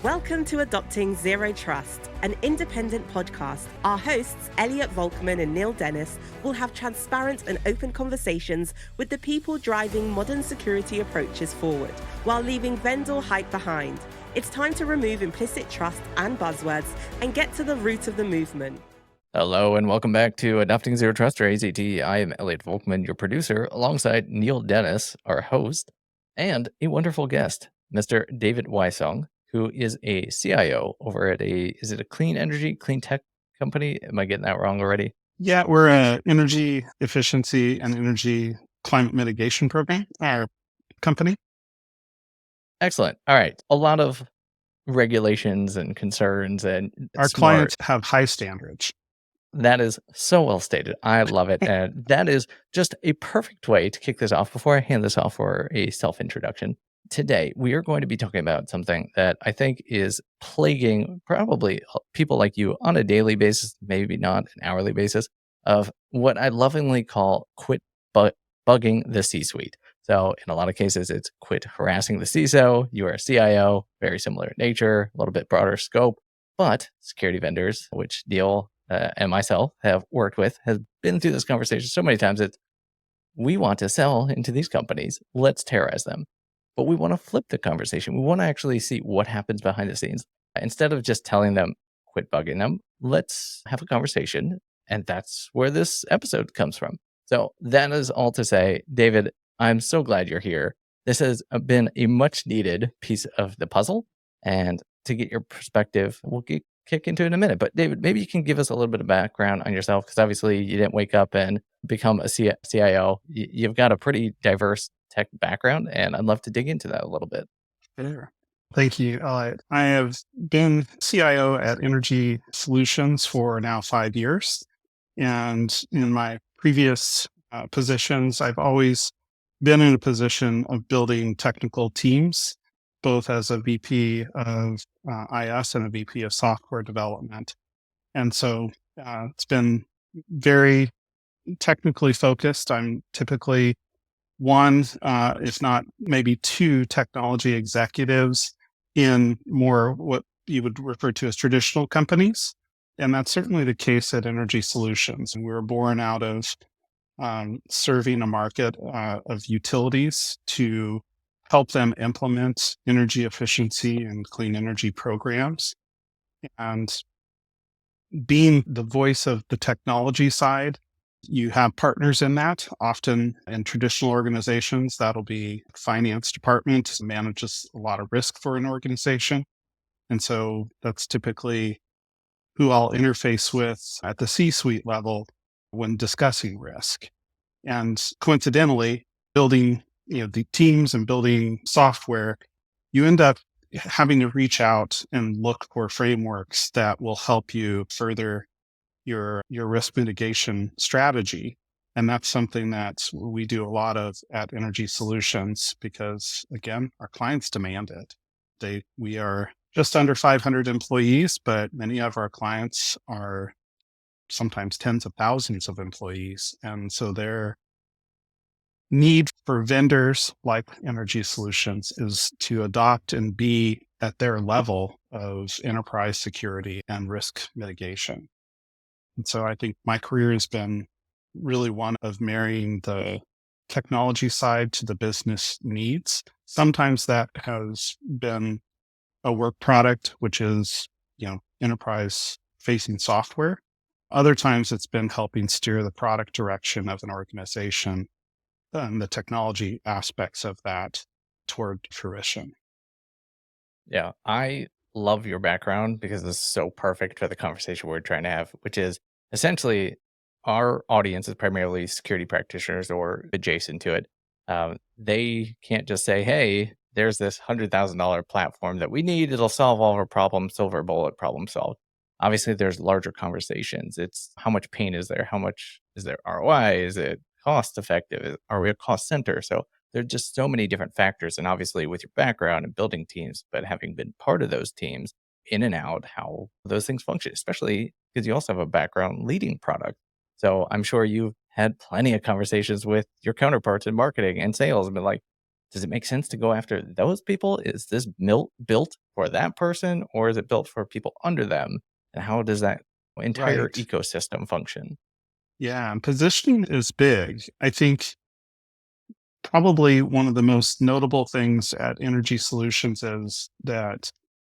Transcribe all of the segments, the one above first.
Welcome to Adopting Zero Trust, an independent podcast. Our hosts, Elliot Volkman and Neil Dennis, will have transparent and open conversations with the people driving modern security approaches forward, while leaving vendor hype behind. It's time to remove implicit trust and buzzwords and get to the root of the movement. Hello and welcome back to Adopting Zero Trust, or AZT. I am Elliot Volkman, your producer, alongside Neil Dennis, our host, and a wonderful guest, Mr. David Weisong, who is a CIO over at is it a clean energy, clean tech company? Am I getting that wrong already? Yeah, we're an energy efficiency and energy climate mitigation program, our company. Excellent. All right. A lot of regulations and concerns, and Our clients have high standards. That is so well stated. I love it. And that is just a perfect way to kick this off before I hand this off for a self-introduction. Today, we are going to be talking about something that I think is plaguing probably people like you on a daily basis, maybe not an hourly basis, of what I lovingly call quit bugging the C-suite. So in a lot of cases, it's quit harassing the CISO. You are a CIO, very similar in nature, a little bit broader scope, but security vendors, which Neil and myself have worked with, has been through this conversation so many times. We want to sell into these companies. Let's terrorize them. But we want to flip the conversation. We want to actually see what happens behind the scenes. Instead of just telling them, quit bugging them, let's have a conversation. And that's where this episode comes from. So that is all to say, David, I'm so glad you're here. This has been a much needed piece of the puzzle. And to get your perspective, we'll kick into it in a minute. But David, maybe you can give us a little bit of background on yourself, because obviously you didn't wake up and become a CIO. You've got a pretty diverse tech background, and I'd love to dig into that a little bit. Sure. Thank you. I have been CIO at Energy Solutions for now 5 years. And in my previous positions, I've always been in a position of building technical teams, both as a VP of IS and a VP of software development. And so it's been very technically focused. I'm typically one, if not maybe two, technology executives in more what you would refer to as traditional companies. And that's certainly the case at Energy Solutions. And we were born out of serving a market of utilities to help them implement energy efficiency and clean energy programs. And being the voice of the technology side, you have partners in that. Often in traditional organizations, that'll be finance department manages a lot of risk for an organization. And so that's typically who I'll interface with at the C-suite level when discussing risk. And coincidentally, building the teams and building software, you end up having to reach out and look for frameworks that will help you further your risk mitigation strategy. And that's something that we do a lot of at Energy Solutions because, again, our clients demand it. We are just under 500 employees, but many of our clients are sometimes tens of thousands of employees. And so their need for vendors like Energy Solutions is to adopt and be at their level of enterprise security and risk mitigation. And so I think my career has been really one of marrying the technology side to the business needs. Sometimes that has been a work product, which is, enterprise facing software. Other times it's been helping steer the product direction of an organization and the technology aspects of that toward fruition. Yeah, I love your background because it's so perfect for the conversation we're trying to have, which is essentially our audience is primarily security practitioners or adjacent to it. They can't just say, hey, there's this $100,000 platform that we need. It'll solve all of our problems, silver bullet, problem solved. Obviously, there's larger conversations. It's how much pain is there? How much is there ROI? Is it cost effective? Are we a cost center? So there are just so many different factors. And obviously, with your background and building teams, but having been part of those teams in and out, how those things function, especially because you also have a background leading product. So I'm sure you've had plenty of conversations with your counterparts in marketing and sales and been like, Does it make sense to go after those people? Is this built for that person, or is it built for people under them? And how does that entire Right. ecosystem function? Yeah. And positioning is big. I think probably one of the most notable things at Energy Solutions is that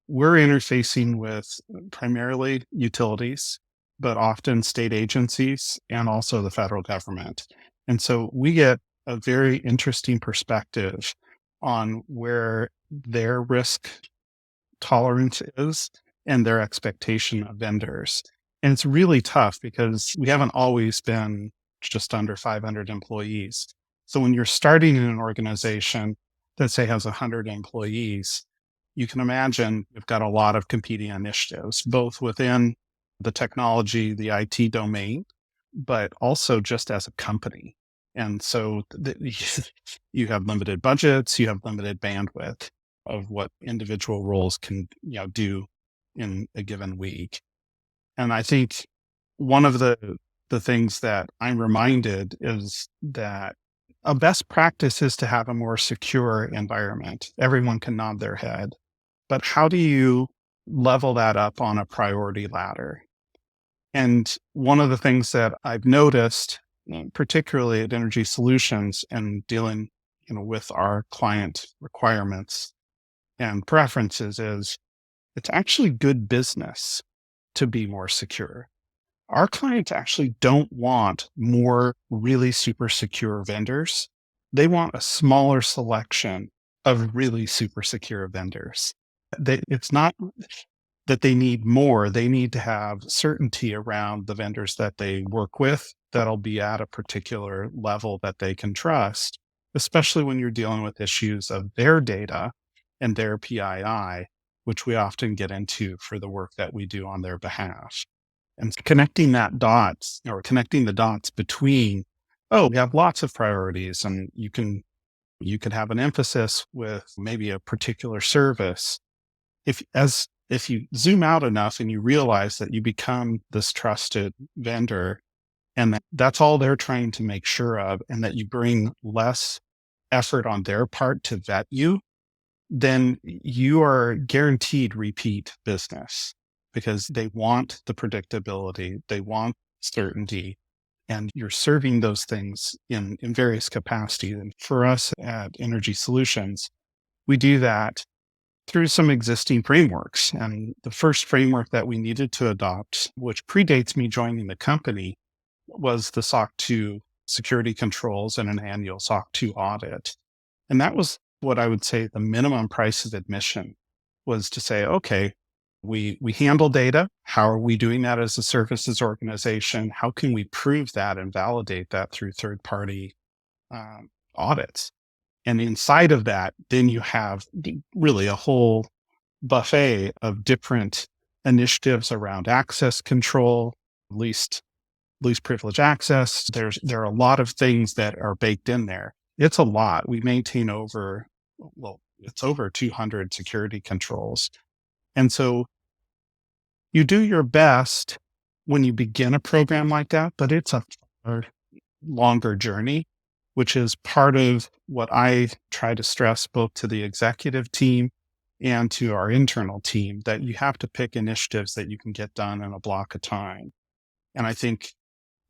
we're interfacing with primarily utilities, but often state agencies and also the federal government. And so we get a very interesting perspective on where their risk tolerance is and their expectation of vendors. And it's really tough because we haven't always been just under 500 employees. So when you're starting in an organization that say has 100 employees, you can imagine we've got a lot of competing initiatives, both within the technology, the IT domain, but also just as a company. And so you have limited budgets, you have limited bandwidth of what individual roles can do in a given week. And I think one of the things that I'm reminded is that a best practice is to have a more secure environment. Everyone can nod their head, but how do you level that up on a priority ladder? And one of the things that I've noticed, particularly at Energy Solutions and dealing with our client requirements and preferences, is it's actually good business to be more secure. Our clients actually don't want more really super secure vendors. They want a smaller selection of really super secure vendors. It's not that they need more, they need to have certainty around the vendors that they work with that'll be at a particular level that they can trust, especially when you're dealing with issues of their data and their PII, which we often get into for the work that we do on their behalf. And connecting the dots between, oh, we have lots of priorities and you can have an emphasis with maybe a particular service. If you zoom out enough and you realize that you become this trusted vendor and that's all they're trying to make sure of, and that you bring less effort on their part to vet you, then you are guaranteed repeat business because they want the predictability, they want certainty, and you're serving those things in various capacities. And for us at Energy Solutions, we do that through some existing frameworks. And the first framework that we needed to adopt, which predates me joining the company, was the SOC 2 security controls and an annual SOC 2 audit. And that was what I would say the minimum price of admission, was to say, okay, we handle data. How are we doing that as a services organization? How can we prove that and validate that through third party audits? And inside of that, then you have really a whole buffet of different initiatives around access control, least privilege access. There are a lot of things that are baked in there. It's a lot. We maintain it's over 200 security controls. And so you do your best when you begin a program like that, but it's a far longer journey, which is part of what I try to stress both to the executive team and to our internal team, that you have to pick initiatives that you can get done in a block of time. And I think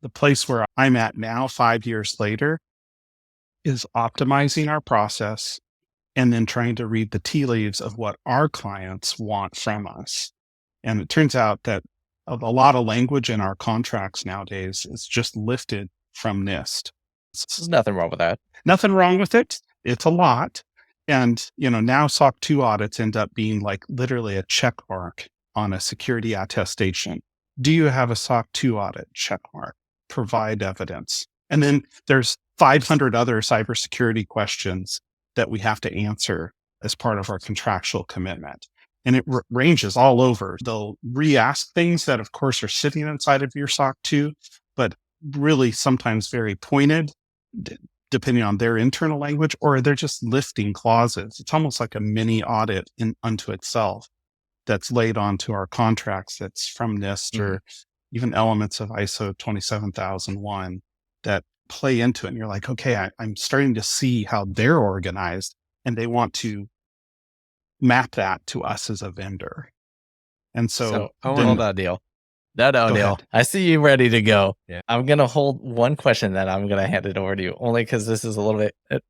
the place where I'm at now, 5 years later, is optimizing our process and then trying to read the tea leaves of what our clients want from us. And it turns out that a lot of language in our contracts nowadays is just lifted from NIST. There's nothing wrong with that. Nothing wrong with it. It's a lot. And, now SOC 2 audits end up being like literally a check mark on a security attestation. Do you have a SOC 2 audit? Check mark. Provide evidence. And then there's 500 other cybersecurity questions that we have to answer as part of our contractual commitment. And it ranges all over. They'll re-ask things that, of course, are sitting inside of your SOC 2, but really sometimes very pointed, depending on their internal language, or they're just lifting clauses. It's almost like a mini audit unto itself that's laid onto our contracts that's from NIST or even elements of ISO 27001 that play into it. And you're like, okay, I'm starting to see how they're organized. and they want to map that to us as a vendor. And so hold on, Neil. No, go Neil. ahead. I see you ready to go. Yeah. I'm going to hold one question, then I'm going to hand it over to you, only because this is a little bit, it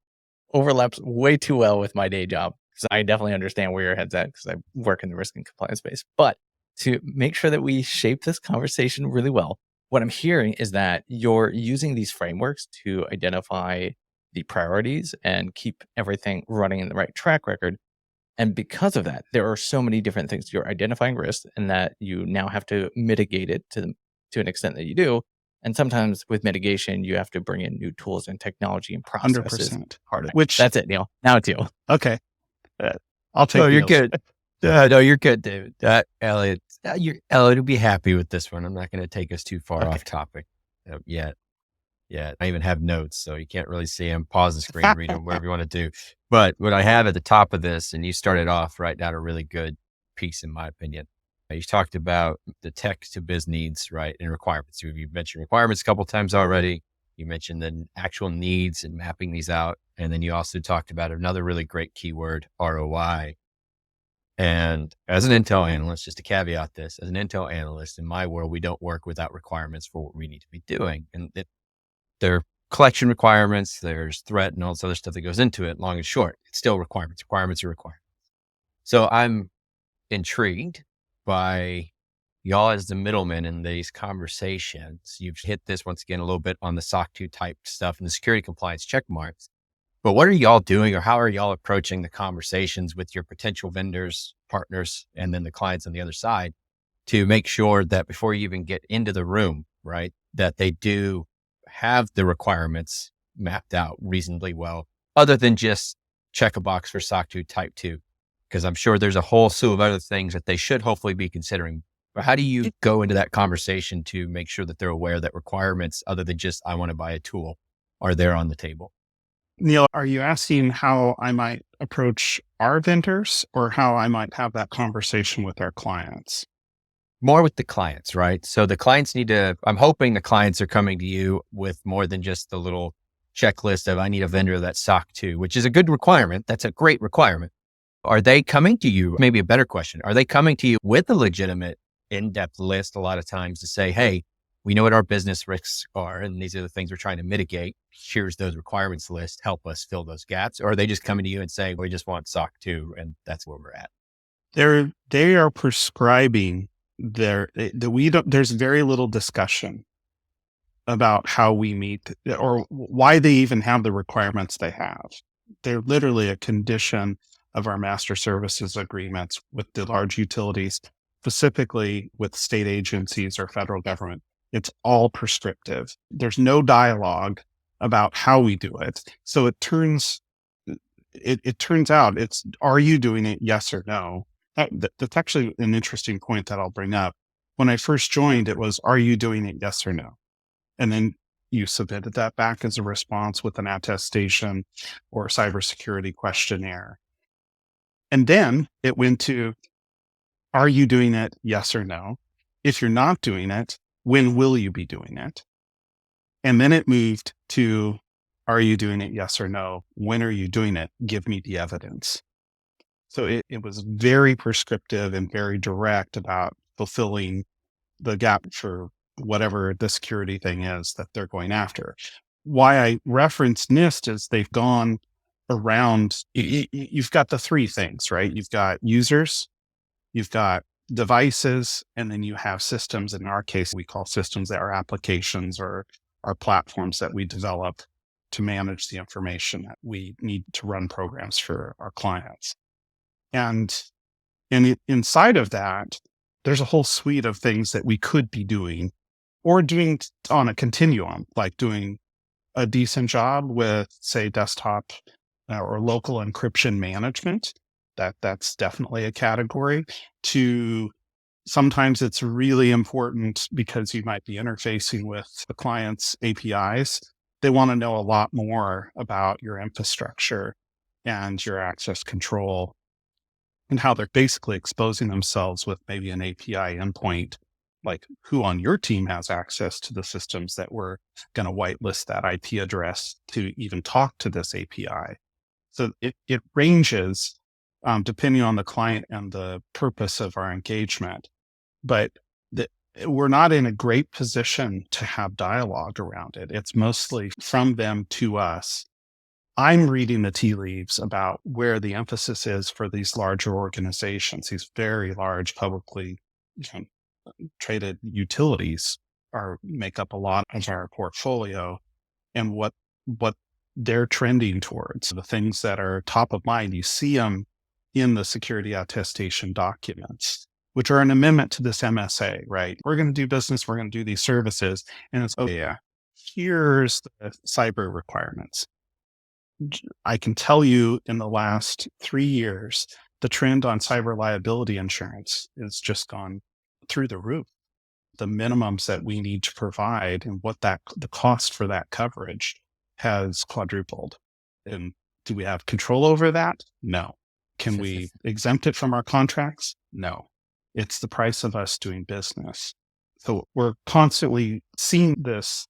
overlaps way too well with my day job. Because I definitely understand where your head's at, because I work in the risk and compliance space. But to make sure that we shape this conversation really well, what I'm hearing is that you're using these frameworks to identify the priorities and keep everything running in the right track record. And because of that, there are so many different things. You're identifying risks, and that you now have to mitigate it to an extent that you do. And sometimes with mitigation, you have to bring in new tools and technology and processes. 100%. Part of it. Which That's it, Neil. Now it's you. Okay. I'll take No, you're Neil's. good. No, you're good, David. Elliot, Elliot will be happy with this one. I'm not going to take us too far off topic yet. Yeah, I even have notes, so you can't really see them. Pause the screen, read them, whatever you want to do. But what I have at the top of this, and you started off right down a really good piece, in my opinion. You talked about the tech to biz needs, right, and requirements. You've mentioned requirements a couple of times already. You mentioned the actual needs and mapping these out. And then you also talked about another really great keyword, ROI. And as an Intel analyst, just to caveat this, as an Intel analyst, in my world, we don't work without requirements for what we need to be doing. And there are collection requirements, there's threat and all this other stuff that goes into it. Long and short, it's still requirements. Requirements are requirements. So I'm intrigued by y'all as the middlemen in these conversations. You've hit this once again a little bit on the SOC 2 type stuff and the security compliance check marks. But what are y'all doing, or how are y'all approaching the conversations with your potential vendors, partners, and then the clients on the other side to make sure that before you even get into the room, right, that they do have the requirements mapped out reasonably well, other than just check a box for SOC 2 type 2? Because I'm sure there's a whole slew of other things that they should hopefully be considering. But how do you go into that conversation to make sure that they're aware that requirements, other than just, I want to buy a tool, are there on the table? Neil, are you asking how I might approach our vendors, or how I might have that conversation with our clients? More with the clients, right? So the clients I'm hoping the clients are coming to you with more than just the little checklist of, I need a vendor that's SOC 2, which is a good requirement. That's a great requirement. Are they coming to you? Maybe a better question. Are they coming to you with a legitimate in-depth list a lot of times to say, hey, we know what our business risks are, and these are the things we're trying to mitigate. Here's those requirements list. Help us fill those gaps. Or are they just coming to you and saying, we just want SOC 2, and that's where we're at? They are prescribing there's very little discussion about how we meet or why they even have the requirements they have. They're literally a condition of our master services agreements with the large utilities, specifically with state agencies or federal government. It's all prescriptive. There's no dialogue about how we do it. So it turns out it's, are you doing it? Yes or no? That's actually an interesting point that I'll bring up. When I first joined, it was, are you doing it? Yes or no? And then you submitted that back as a response with an attestation or a cybersecurity questionnaire. And then it went to, are you doing it? Yes or no? If you're not doing it, when will you be doing it? And then it moved to, are you doing it? Yes or no? When are you doing it? Give me the evidence. So it was very prescriptive and very direct about fulfilling the gap for whatever the security thing is that they're going after. Why I reference NIST is they've gone around, you've got the three things, right? You've got users, you've got devices, and then you have systems. In our case, we call systems that are applications or are platforms that we develop to manage the information that we need to run programs for our clients. And inside of that, there's a whole suite of things that we could be doing or doing on a continuum, like doing a decent job with, say, desktop or local encryption management. That's definitely a category. To sometimes it's really important because you might be interfacing with the client's APIs. They want to know a lot more about your infrastructure and your access control, and how they're basically exposing themselves with maybe an API endpoint, like who on your team has access to the systems that we're going to whitelist that IP address to even talk to this API. So it ranges depending on the client and the purpose of our engagement. But we're not in a great position to have dialogue around it. It's mostly from them to us. I'm reading the tea leaves about where the emphasis is for these larger organizations, these very large publicly traded utilities make up a lot of our portfolio, and what they're trending towards. The things that are top of mind, you see them in the security attestation documents, which are an amendment to this MSA, right? We're going to do business, we're going to do these services, and it's, oh yeah, here's the cyber requirements. I can tell you in the last 3 years, the trend on cyber liability insurance has just gone through the roof. The minimums that we need to provide and the cost for that coverage has quadrupled. And do we have control over that? No. Can we exempt it from our contracts? No. It's the price of us doing business. So we're constantly seeing this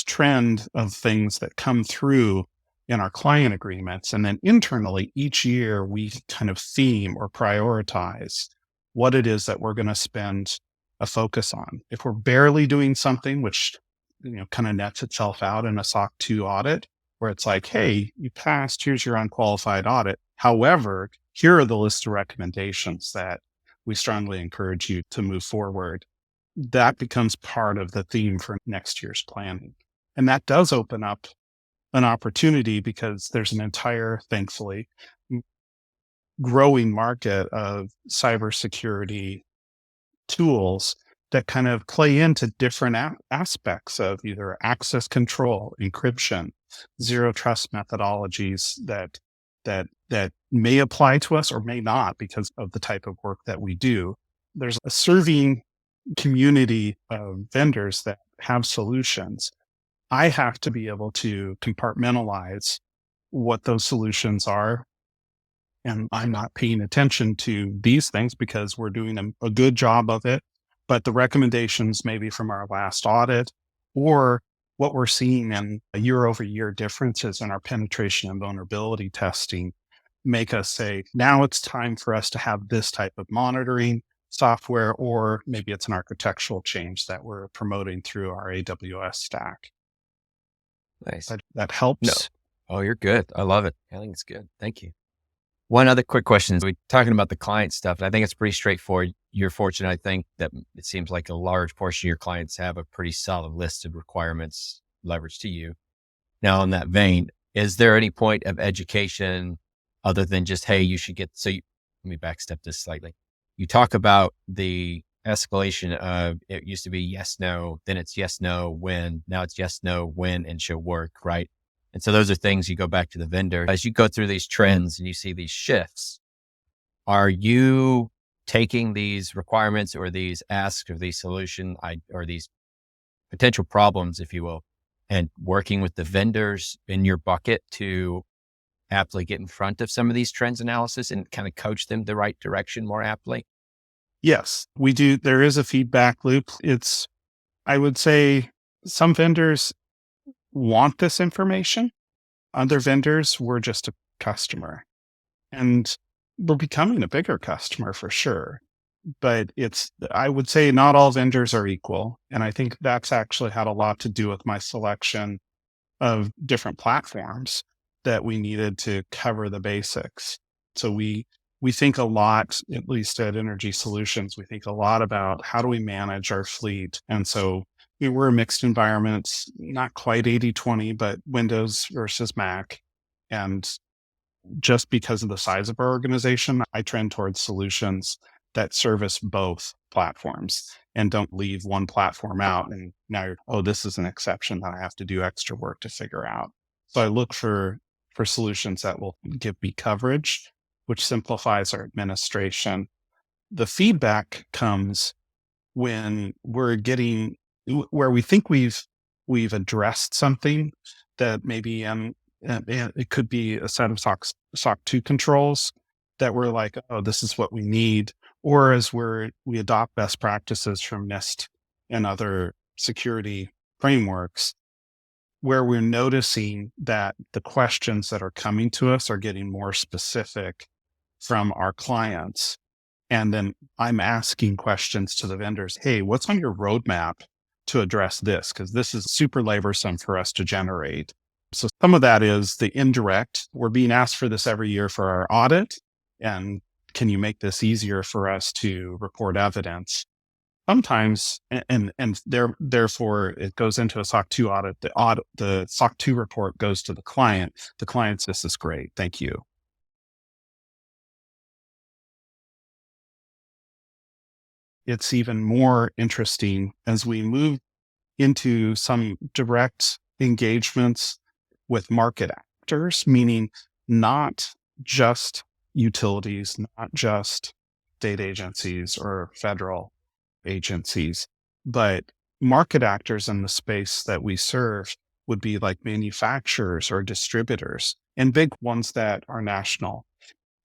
trend of things that come through in our client agreements. And then internally, each year we kind of theme or prioritize what it is that we're going to spend a focus on. If we're barely doing something, which kind of nets itself out in a SOC 2 audit, where it's like, hey, you passed, here's your unqualified audit. However, here are the list of recommendations that we strongly encourage you to move forward. That becomes part of the theme for next year's planning. And that does open up an opportunity because there's an entire, thankfully, growing market of cybersecurity tools that kind of play into different aspects of either access control, encryption, zero trust methodologies that may apply to us or may not because of the type of work that we do. There's a serving community of vendors that have solutions. I have to be able to compartmentalize what those solutions are. And I'm not paying attention to these things because we're doing a good job of it. But the recommendations maybe from our last audit or what we're seeing in year-over-year differences in our penetration and vulnerability testing make us say, now it's time for us to have this type of monitoring software, or maybe it's an architectural change that we're promoting through our AWS stack. Nice. That helps. No. Oh, you're good. I love it. I think it's good. Thank you. One other quick question is we're talking about the client stuff. And I think it's pretty straightforward. You're fortunate, I think, that it seems like a large portion of your clients have a pretty solid list of requirements leveraged to you. Now, in that vein, is there any point of education other than just, hey, you should get, let me backstep this slightly. You talk about the escalation of it used to be yes, no, then it's yes, no, when, now it's yes, no, when, and should work, right? And so those are things you go back to the vendor. As you go through these trends and you see these shifts, are you taking these requirements or these asks or these solution or these potential problems, if you will, and working with the vendors in your bucket to aptly get in front of some of these trends analysis and kind of coach them the right direction more aptly? Yes, we do. There is a feedback loop. I would say some vendors want this information. Other vendors, we're just a customer, and we're becoming a bigger customer for sure. But I would say not all vendors are equal. And I think that's actually had a lot to do with my selection of different platforms that we needed to cover the basics. So we think a lot, at least at Energy Solutions, we think a lot about how do we manage our fleet. And so we're a mixed environment. It's not quite 80-20, but Windows versus Mac. And just because of the size of our organization, I trend towards solutions that service both platforms and don't leave one platform out. And now this is an exception that I have to do extra work to figure out. So I look for solutions that will give me coverage, which simplifies our administration. The feedback comes when we're getting where we think we've addressed something that maybe it could be a set of SOC 2 controls that we're like, oh, this is what we need. Or as we adopt best practices from NIST and other security frameworks, where we're noticing that the questions that are coming to us are getting more specific from our clients. And then I'm asking questions to the vendors. Hey, what's on your roadmap to address this? Because this is super laborsome for us to generate. So some of that is the indirect. We're being asked for this every year for our audit. And can you make this easier for us to report evidence? Sometimes, therefore it goes into a SOC 2 audit. The SOC 2 report goes to the client. The client says, this is great. Thank you. It's even more interesting as we move into some direct engagements with market actors, meaning not just utilities, not just state agencies or federal agencies, but market actors in the space that we serve would be like manufacturers or distributors and big ones that are national.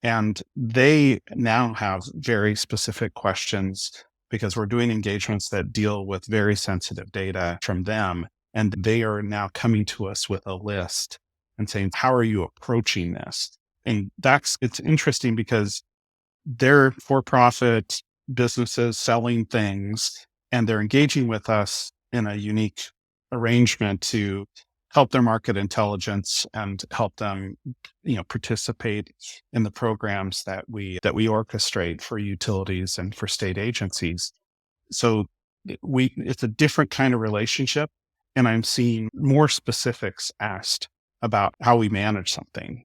And they now have very specific questions because we're doing engagements that deal with very sensitive data from them. And they are now coming to us with a list and saying, how are you approaching this? And it's interesting because they're for-profit businesses selling things, and they're engaging with us in a unique arrangement to help their market intelligence and help them, participate in the programs that we orchestrate for utilities and for state agencies. So it's a different kind of relationship, and I'm seeing more specifics asked about how we manage something.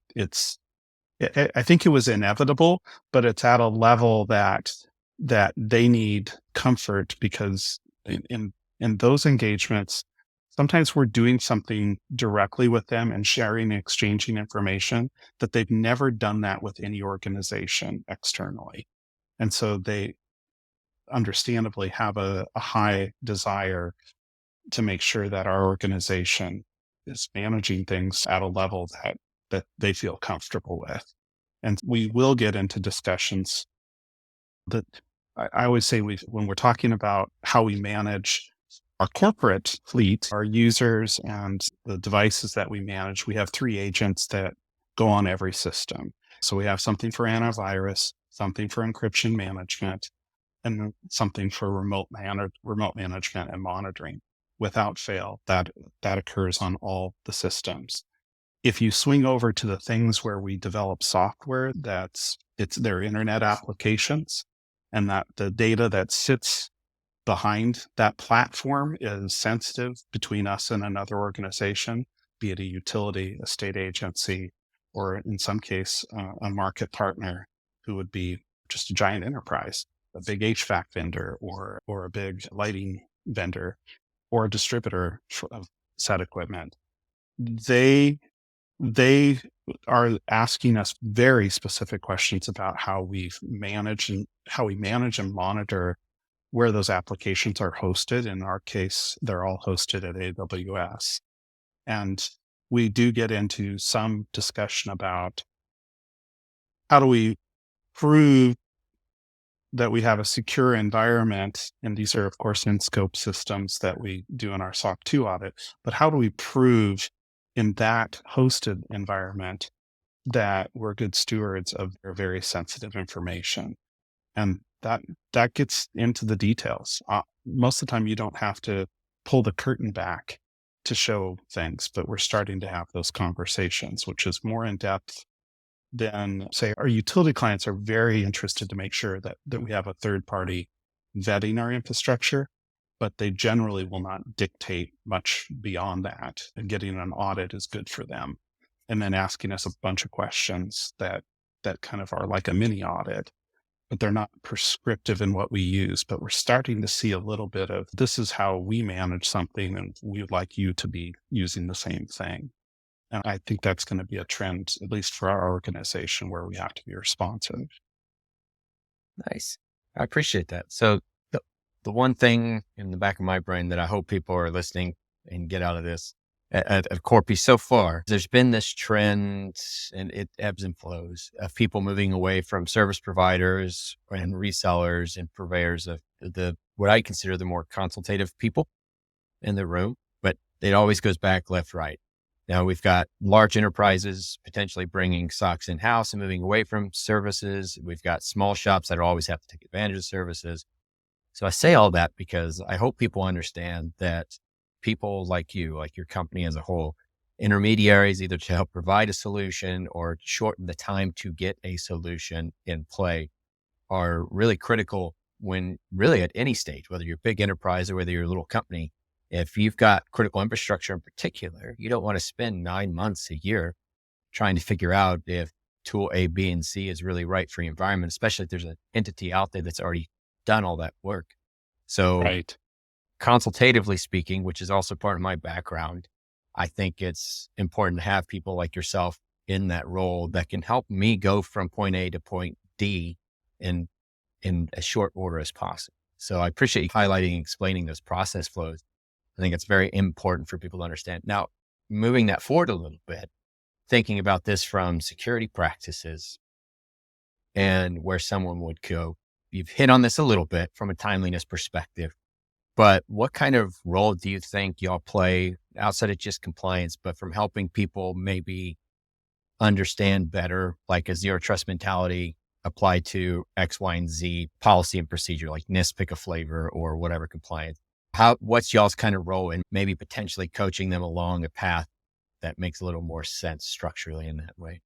I think it was inevitable, but it's at a level that they need comfort because in those engagements, sometimes we're doing something directly with them and sharing and exchanging information that they've never done that with any organization externally. And so they understandably have a high desire to make sure that our organization is managing things at a level that they feel comfortable with. And we will get into discussions that I always say when we're talking about how we manage our corporate fleet, our users and the devices that we manage, we have 3 agents that go on every system. So we have something for antivirus, something for encryption management, and something for remote management and monitoring. Without fail, that occurs on all the systems. If you swing over to the things where we develop software, it's their internet applications, and that the data that sits behind that platform is sensitive between us and another organization, be it a utility, a state agency, or in some case, a market partner who would be just a giant enterprise, a big HVAC vendor or a big lighting vendor or a distributor of set equipment. They are asking us very specific questions about how we manage and monitor where those applications are hosted. In our case, they're all hosted at AWS. And we do get into some discussion about how do we prove that we have a secure environment. And these are, of course, in-scope systems that we do in our SOC 2 audit. But how do we prove in that hosted environment that we're good stewards of their very sensitive information? And that gets into the details. Most of the time, you don't have to pull the curtain back to show things, but we're starting to have those conversations, which is more in depth than, say, our utility clients are very interested to make sure that we have a third party vetting our infrastructure, but they generally will not dictate much beyond that. And getting an audit is good for them. And then asking us a bunch of questions that kind of are like a mini audit, but they're not prescriptive in what we use. But we're starting to see a little bit of, this is how we manage something, and we would like you to be using the same thing. And I think that's going to be a trend, at least for our organization, where we have to be responsive. Nice. I appreciate that. So the one thing in the back of my brain that I hope people are listening and get out of this at Corpy so far, there's been this trend, and it ebbs and flows, of people moving away from service providers and resellers and purveyors of what I consider the more consultative people in the room, but it always goes back left, right. Now we've got large enterprises potentially bringing SOCs in-house and moving away from services. We've got small shops that always have to take advantage of services. So I say all that because I hope people understand that people like you, like your company as a whole, intermediaries either to help provide a solution or shorten the time to get a solution in play, are really critical when really at any stage, whether you're a big enterprise or whether you're a little company. If you've got critical infrastructure in particular, you don't want to spend 9 months, a year trying to figure out if tool A, B, and C is really right for your environment, especially if there's an entity out there that's already done all that work. So Right. consultatively speaking, which is also part of my background, I think it's important to have people like yourself in that role that can help me go from point A to point D in as short order as possible. So I appreciate you highlighting and explaining those process flows. I think it's very important for people to understand. Now, moving that forward a little bit, thinking about this from security practices and where someone would go. You've hit on this a little bit from a timeliness perspective, but what kind of role do you think y'all play outside of just compliance, but from helping people maybe understand better, like a zero trust mentality applied to X, Y, and Z policy and procedure, like NIST, pick a flavor or whatever compliance? What's y'all's kind of role in maybe potentially coaching them along a path that makes a little more sense structurally in that way?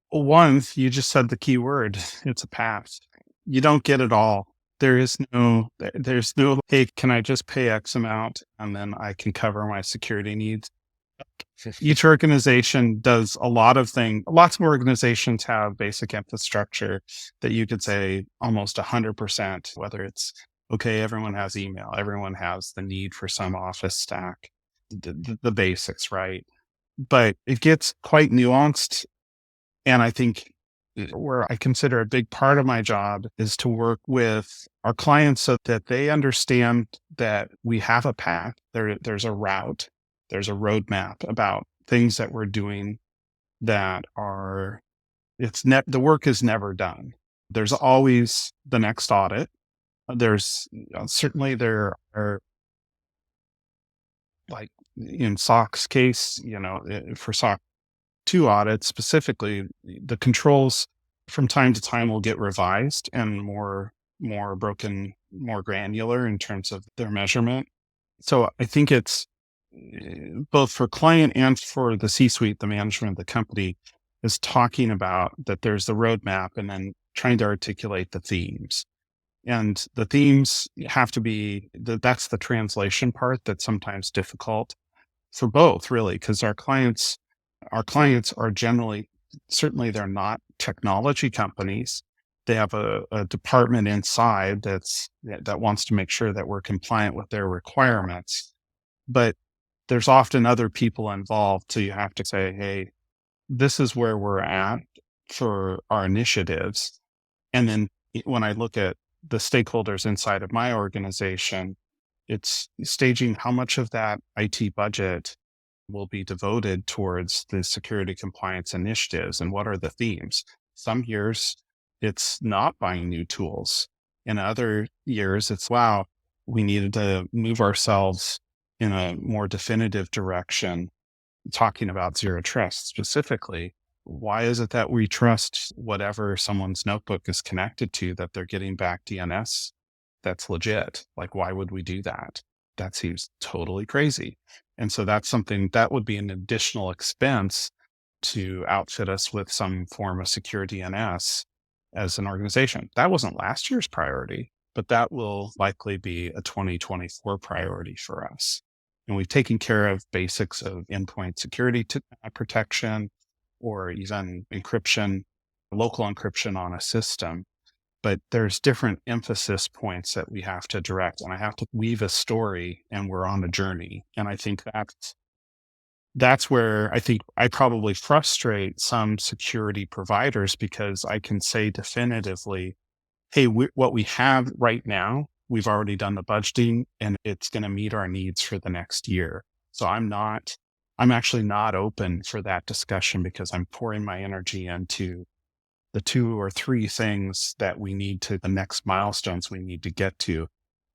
One, you just said the key word. It's a path. You don't get it all. There's no, hey, can I just pay X amount and then I can cover my security needs? Each organization does a lot of things. Lots of organizations have basic infrastructure that you could say almost 100%, whether it's, okay, everyone has email, everyone has the need for some office stack, the basics, right? But it gets quite nuanced. And I think where I consider a big part of my job is to work with our clients so that they understand that we have a path, there's a route, there's a roadmap about things that we're doing that are, the work is never done. There's always the next audit. There's certainly there are, like in SOC's case, for SOC 2 audits specifically, the controls from time to time will get revised and more broken, more granular in terms of their measurement. So I think it's both for client and for the C-suite, the management of the company, is talking about that there's the roadmap and then trying to articulate the themes. And the themes have to be, that's the translation part that's sometimes difficult for both, really, because our clients are generally, certainly they're not technology companies. They have a department inside that wants to make sure that we're compliant with their requirements. But there's often other people involved. So you have to say, hey, this is where we're at for our initiatives. And then when I look at the stakeholders inside of my organization, it's staging how much of that IT budget will be devoted towards the security compliance initiatives and what are the themes. Some years it's not buying new tools. In other years it's, wow, we needed to move ourselves in a more definitive direction, talking about zero trust specifically. Why is it that we trust whatever someone's notebook is connected to, that they're getting back DNS that's legit? Like, why would we do that? That seems totally crazy. And so that's something that would be an additional expense to outfit us with some form of secure DNS as an organization. That wasn't last year's priority, but that will likely be a 2024 priority for us. And we've taken care of basics of endpoint security protection, or even encryption, local encryption on a system. But there's different emphasis points that we have to direct, and I have to weave a story, and we're on a journey. And I think that's where I think I probably frustrate some security providers, because I can say definitively, hey, what we have right now, we've already done the budgeting and it's going to meet our needs for the next year. So I'm actually not open for that discussion, because I'm pouring my energy into the 2 or 3 things that we need to, the next milestones we need to get to.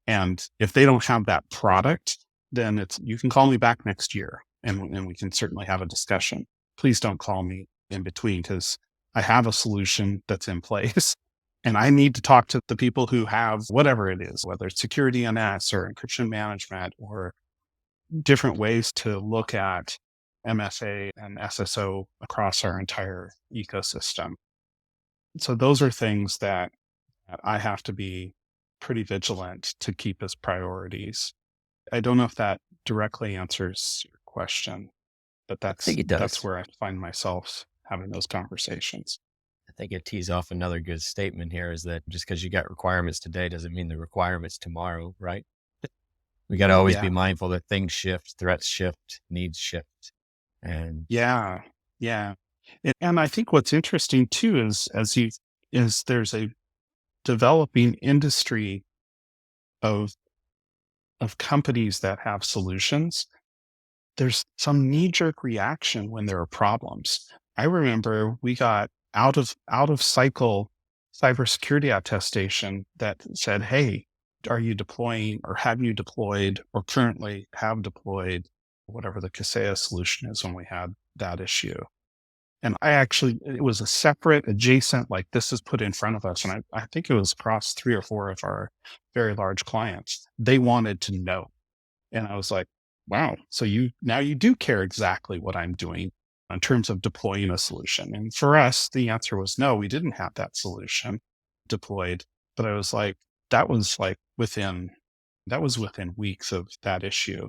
And if they don't have that product, then you can call me back next year and we can certainly have a discussion. Please don't call me in between because I have a solution that's in place and I need to talk to the people who have whatever it is, whether it's security NS or encryption management or different ways to look at MFA and SSO across our entire ecosystem. So those are things that I have to be pretty vigilant to keep as priorities. I don't know if that directly answers your question, but I think it does. that's where I find myself having those conversations. I think it tees off another good statement here is that just because you got requirements today doesn't mean the requirements tomorrow, right? We got to always be mindful that things shift, threats shift, needs shift. And yeah. And I think what's interesting too is there's a developing industry of companies that have solutions. There's some knee-jerk reaction when there are problems. I remember we got out of cycle cybersecurity attestation that said, "Hey, are you deploying or have you deployed or currently have deployed whatever the Kaseya solution is when we had that issue?" And it was a separate adjacent, like this is put in front of us. And I think it was across 3 or 4 of our very large clients. They wanted to know. And I was like, wow, so now you do care exactly what I'm doing in terms of deploying a solution. And for us, the answer was no, we didn't have that solution deployed. But I was like, that was within weeks of that issue.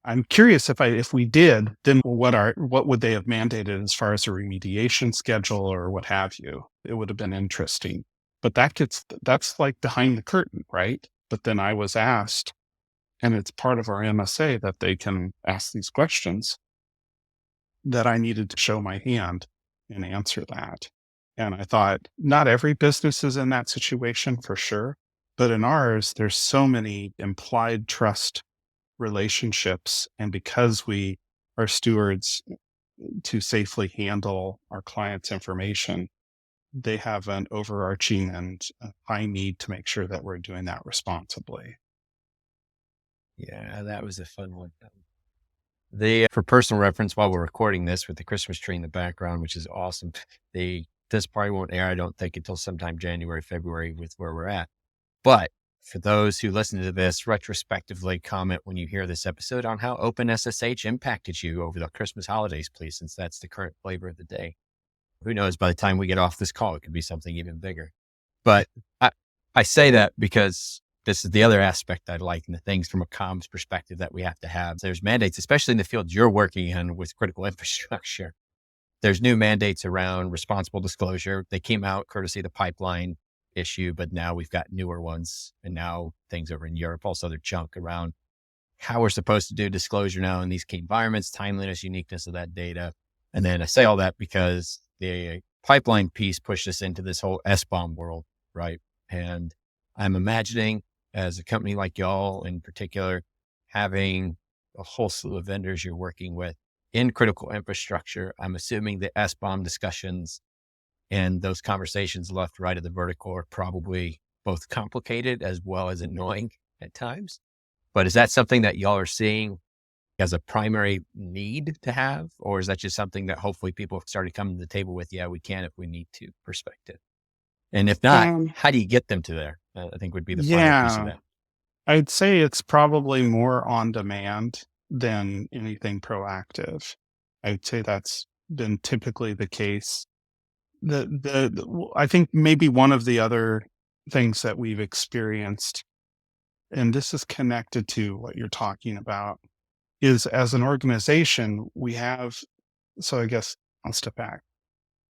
I'm curious if we did, then what would they have mandated as far as a remediation schedule or what have you? It would have been interesting. But that's like behind the curtain, right? But then I was asked, and it's part of our MSA that they can ask these questions, that I needed to show my hand and answer that. And I thought, not every business is in that situation for sure, but in ours, there's so many implied trust relationships. And because we are stewards to safely handle our clients' information, they have an overarching and high need to make sure that we're doing that responsibly. yeah, that was a fun one. For personal reference, while we're recording this with the Christmas tree in the background, which is awesome, this probably won't air, I don't think, until sometime January, February with where we're at. But for those who listen to this retrospectively, comment when you hear this episode on how OpenSSH impacted you over the Christmas holidays, please, since that's the current flavor of the day. Who knows, by the time we get off this call, it could be something even bigger. But I say that because this is the other aspect I like, and the things from a comms perspective that we have to have. There's mandates, especially in the field you're working in with critical infrastructure. There's new mandates around responsible disclosure. They came out courtesy of the pipeline issue, but now we've got newer ones, and now things over in Europe, also their chunk around how we're supposed to do disclosure now in these key environments, timeliness, uniqueness of that data. And then I say all that because the pipeline piece pushed us into this whole SBOM world, right? And I'm imagining, as a company like y'all in particular, having a whole slew of vendors you're working with in critical infrastructure. I'm assuming the SBOM discussions and those conversations left, right of the vertical are probably both complicated as well as annoying at times. But is that something that y'all are seeing as a primary need to have? Or is that just something that hopefully people have started coming to the table with, yeah, we can if we need to perspective? And if not, how do you get them to there? I think would be the final piece of that. I'd say it's probably more on demand than anything proactive. I'd say that's been typically the case. I think maybe one of the other things that we've experienced, and this is connected to what you're talking about, is as an organization, so I guess I'll step back.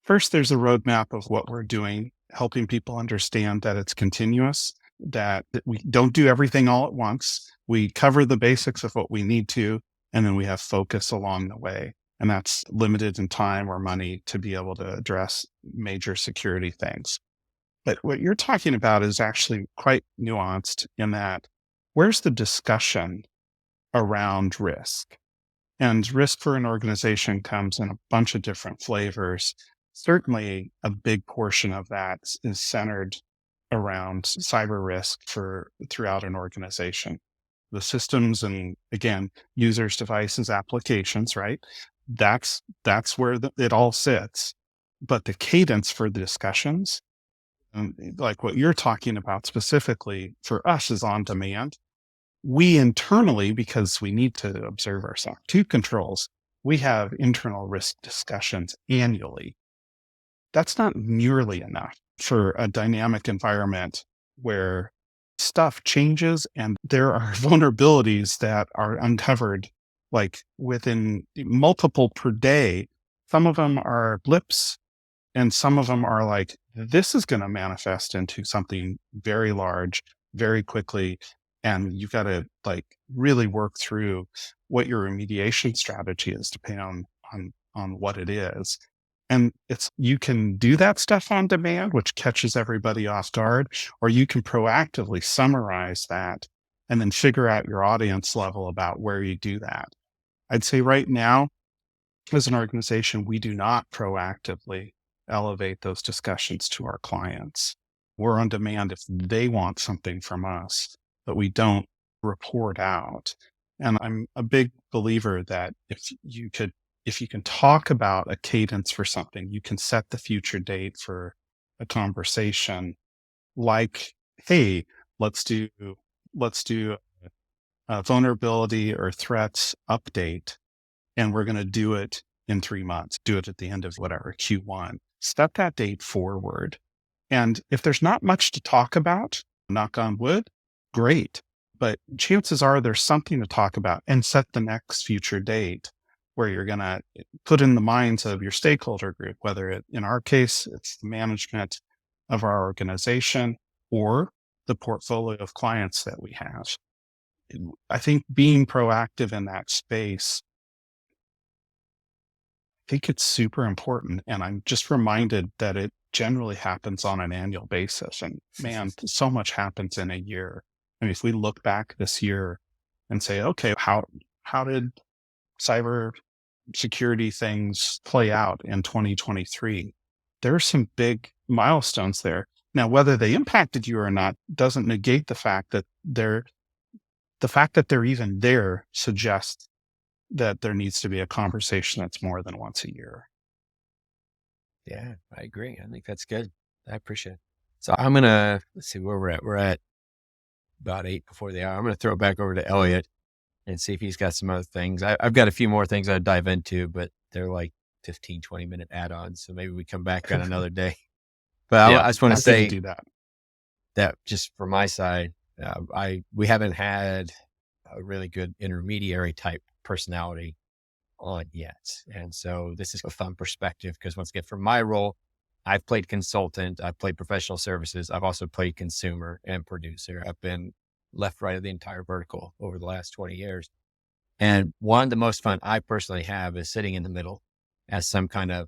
First, there's a roadmap of what we're doing, helping people understand that it's continuous, that we don't do everything all at once. We cover the basics of what we need to, and then we have focus along the way. And that's limited in time or money to be able to address major security things. But what you're talking about is actually quite nuanced in that where's the discussion around risk? And risk for an organization comes in a bunch of different flavors. Certainly, a big portion of that is centered around cyber risk throughout an organization. the systems and, again, users, devices, applications, right? That's where it all sits. But the cadence for the discussions, like what you're talking about specifically for us, is on demand. We internally, because we need to observe our SOC 2 controls, we have internal risk discussions annually. That's not nearly enough for a dynamic environment where stuff changes and there are vulnerabilities that are uncovered like within multiple per day. Some of them are blips, and some of them are like, this is going to manifest into something very large very quickly. And you've got to like really work through what your remediation strategy is, depending on what it is. And you can do that stuff on demand, which catches everybody off guard, or you can proactively summarize that and then figure out your audience level about where you do that. I'd say right now, as an organization, we do not proactively elevate those discussions to our clients. We're on demand if they want something from us, but we don't report out. And I'm a big believer that if you can talk about a cadence for something, you can set the future date for a conversation like, hey, let's do a vulnerability or threats update, and we're going to do it in 3 months, do it at the end of whatever, Q1. Set that date forward. And if there's not much to talk about, knock on wood, great. But chances are there's something to talk about, and set the next future date where you're going to put in the minds of your stakeholder group, whether in our case, it's the management of our organization or the portfolio of clients that we have. I think being proactive in that space, I think it's super important. And I'm just reminded that it generally happens on an annual basis. And man, so much happens in a year. I mean, if we look back this year and say, okay, how did cyber security things play out in 2023? There are some big milestones there. Now, whether they impacted you or not doesn't negate the fact that they're even there suggests that there needs to be a conversation that's more than once a year. Yeah, I agree. I think that's good. I appreciate it. So I'm going to, let's see where we're at. We're at about 8 before the hour. I'm going to throw it back over to Elliot and see if he's got some other things. I've got a few more things I'd dive into, but they're like 15, 20-minute add-ons. So maybe we come back on another day. But Yeah, I just want to say do that. That just from my side, we haven't had a really good intermediary type personality on yet. And so this is a fun perspective because once again, from my role, I've played consultant, I've played professional services. I've also played consumer and producer. I've been left, right of the entire vertical over the last 20 years. And one of the most fun I personally have is sitting in the middle as some kind of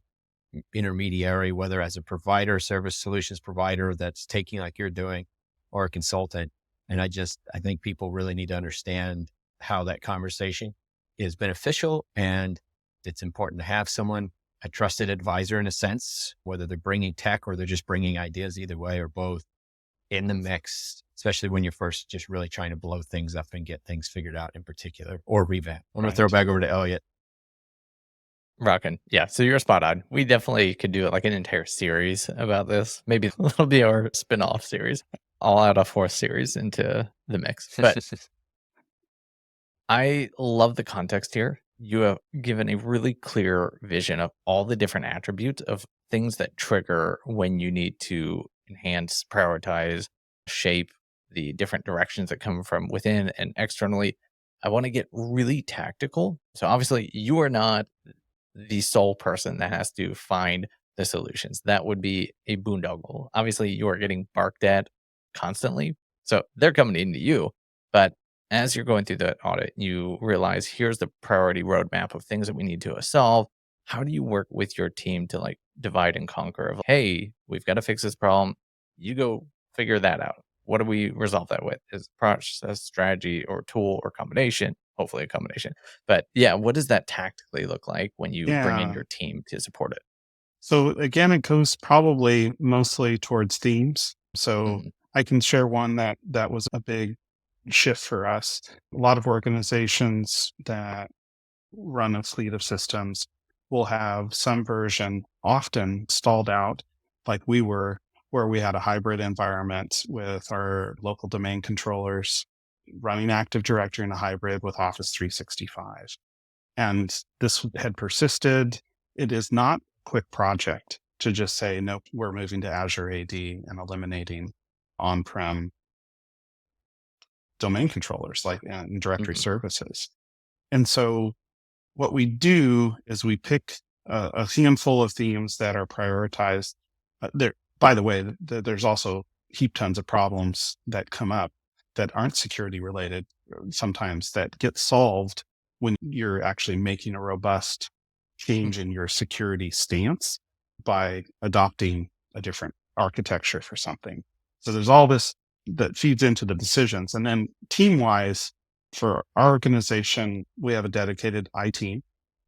intermediary, whether as a provider, service solutions provider that's taking like you're doing, or a consultant. And I think people really need to understand how that conversation is beneficial, and it's important to have someone, a trusted advisor in a sense, whether they're bringing tech or they're just bringing ideas, either way or both, in the mix, especially when you're first just really trying to blow things up and get things figured out in particular, or revamp. I'm going to throw it back over to Elliot. Rockin'. Yeah. So you're spot on. We definitely could do like an entire series about this. Maybe it'll be our spin-off series. I'll add a 4th series into the mix. But I love the context here. You have given a really clear vision of all the different attributes of things that trigger when you need to enhance, prioritize, shape the different directions that come from within and externally. I want to get really tactical. So obviously you are not the sole person that has to find the solutions. That would be a boondoggle. Obviously you are getting barked at constantly. So they're coming into you, but as you're going through the audit, you realize here's the priority roadmap of things that we need to solve. How do you work with your team to like divide and conquer of, hey, we've got to fix this problem. You go figure that out. What do we resolve that with? Is process, strategy, or tool, or combination? Hopefully a combination. But yeah, what does that tactically look like when you bring in your team to support it? So again, it goes probably mostly towards themes. So I can share one that was a big shift for us. A lot of organizations that run a fleet of systems will have some version often stalled out, like we were, where we had a hybrid environment with our local domain controllers running Active Directory in a hybrid with Office 365. And this had persisted. It is not a quick project to just say, nope, we're moving to Azure AD and eliminating on-prem domain controllers like and directory Mhm. services. And so what we do is we pick a handful of themes that are prioritized. There, by the way, there's also heap tons of problems that come up that aren't security related, sometimes that get solved when you're actually making a robust change in your security stance by adopting a different architecture for something. So there's all this that feeds into the decisions. And then team wise, for our organization, we have a dedicated IT team.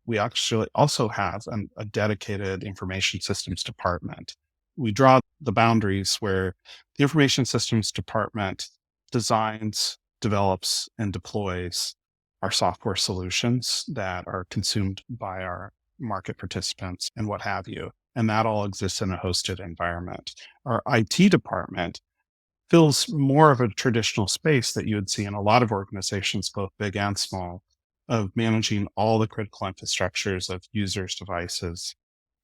We actually also have a dedicated information systems department. We draw the boundaries where the information systems department designs, develops, and deploys our software solutions that are consumed by our market participants and what have you. And that all exists in a hosted environment. Our IT department fills more of a traditional space that you would see in a lot of organizations, both big and small, of managing all the critical infrastructures of users' devices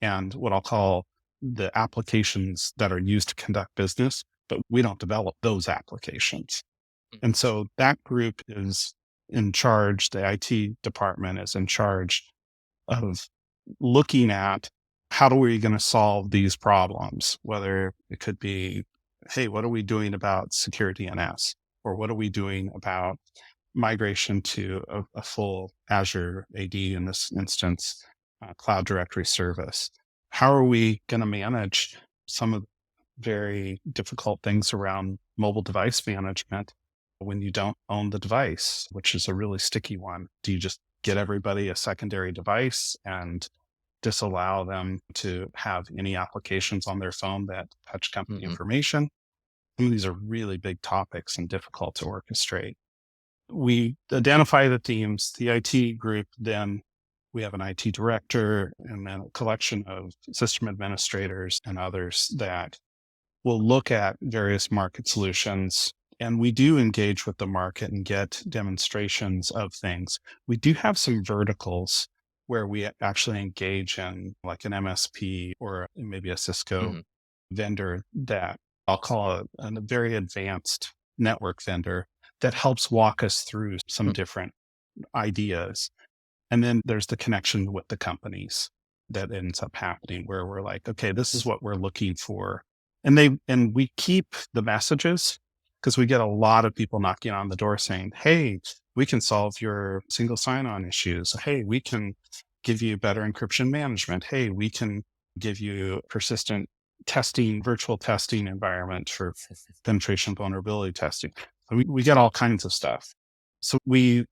and what I'll call the applications that are used to conduct business, but we don't develop those applications. And so that group is in charge, the IT department is in charge of looking at how are we going to solve these problems, whether it could be, hey, what are we doing about security NS? Or what are we doing about migration to a full Azure AD in this instance, Cloud Directory Service? How are we going to manage some of the very difficult things around mobile device management when you don't own the device, which is a really sticky one? Do you just get everybody a secondary device and disallow them to have any applications on their phone that touch company information? Some of these are really big topics and difficult to orchestrate. We identify the themes, the IT group, then we have an IT director and then a collection of system administrators and others that will look at various market solutions. And we do engage with the market and get demonstrations of things. We do have some verticals where we actually engage in like an MSP or maybe a Cisco vendor that I'll call a very advanced network vendor that helps walk us through some different ideas. And then there's the connection with the companies that ends up happening where we're like, okay, this is what we're looking for. And we keep the messages because we get a lot of people knocking on the door saying, hey, we can solve your single sign-on issues. Hey, we can give you better encryption management. Hey, we can give you persistent testing, virtual testing environment for penetration vulnerability testing. We get all kinds of stuff. So we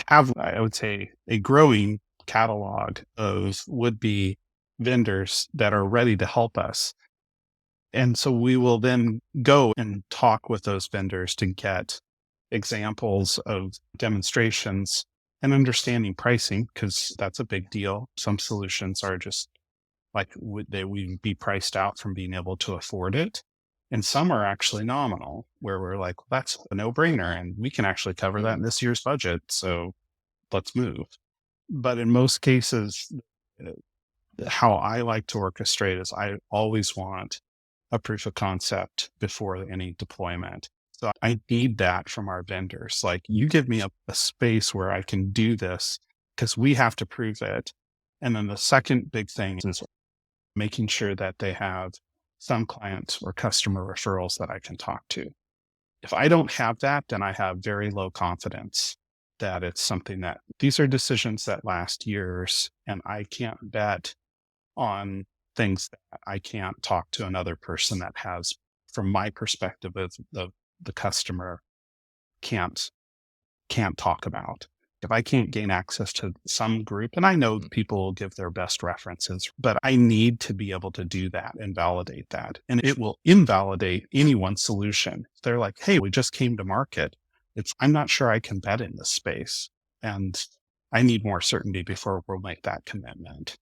have, I would say, a growing catalog of would-be vendors that are ready to help us. And so we will then go and talk with those vendors to get examples of demonstrations and understanding pricing, because that's a big deal. Some solutions are just like they would be priced out from being able to afford it. And some are actually nominal, where we're like, well, that's a no-brainer, and we can actually cover that in this year's budget. So let's move. But in most cases, how I like to orchestrate is I always want a proof of concept before any deployment. So I need that from our vendors. Like, you give me a space where I can do this because we have to prove it. And then the second big thing is making sure that they have some client or customer referrals that I can talk to. If I don't have that, then I have very low confidence that it's something that these are decisions that last years, and I can't bet on things that I can't talk to another person that has, from my perspective of the customer, can't talk about. If I can't gain access to some group, and I know people will give their best references, but I need to be able to do that and validate that. And it will invalidate anyone's solution. If they're like, hey, we just came to market I'm not sure I can bet in this space. And I need more certainty before we'll make that commitment.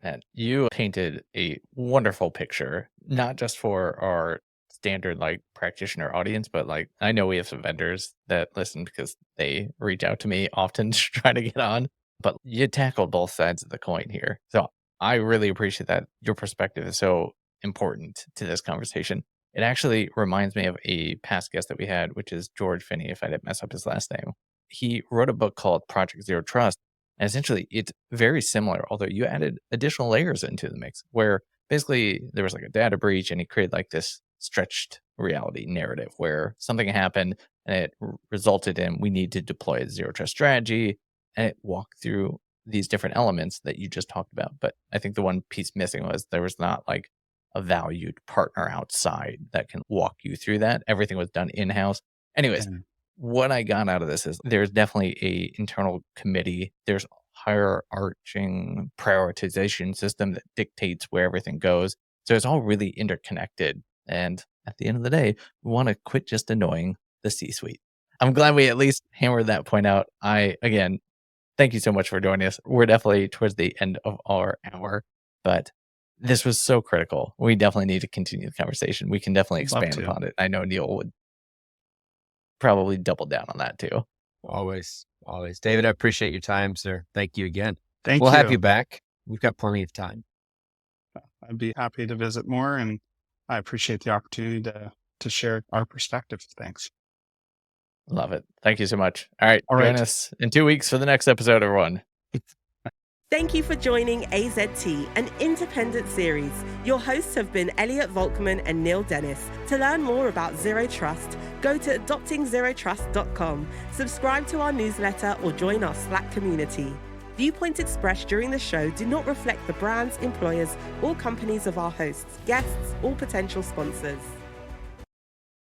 And you painted a wonderful picture, not just for our standard like practitioner audience, but like I know we have some vendors that listen because they reach out to me often to try to get on. But you tackled both sides of the coin here. So I really appreciate that. Your perspective is so important to this conversation. It actually reminds me of a past guest that we had, which is George Finney, if I didn't mess up his last name. He wrote a book called Project Zero Trust. And essentially, it's very similar, although you added additional layers into the mix where basically there was like a data breach and he created like this stretched reality narrative where something happened and it resulted in we need to deploy a zero trust strategy, and it walked through these different elements that you just talked about. But I think the one piece missing was there was not like a valued partner outside that can walk you through that. Everything was done in-house. Anyways, what I got out of this is there's definitely a internal committee. There's hierarching prioritization system that dictates where everything goes. So it's all really interconnected. And at the end of the day, we want to quit just annoying the C-suite. I'm glad we at least hammered that point out. Again, thank you so much for joining us. We're definitely towards the end of our hour, but this was so critical. We definitely need to continue the conversation. We can definitely expand upon it. I know Neil would probably double down on that too. Always. David, I appreciate your time, sir. Thank you again. We'll have you back. We've got plenty of time. I'd be happy to visit more, and I appreciate the opportunity to share our perspective. Thanks. Love it. Thank you so much. All right. Join us in 2 weeks for the next episode, everyone. Thank you for joining AZT, an independent series. Your hosts have been Elliot Volkman and Neil Dennis. To learn more about Zero Trust, go to adoptingzerotrust.com, subscribe to our newsletter, or join our Slack community. Viewpoints expressed during the show do not reflect the brands, employers, or companies of our hosts, guests, or potential sponsors.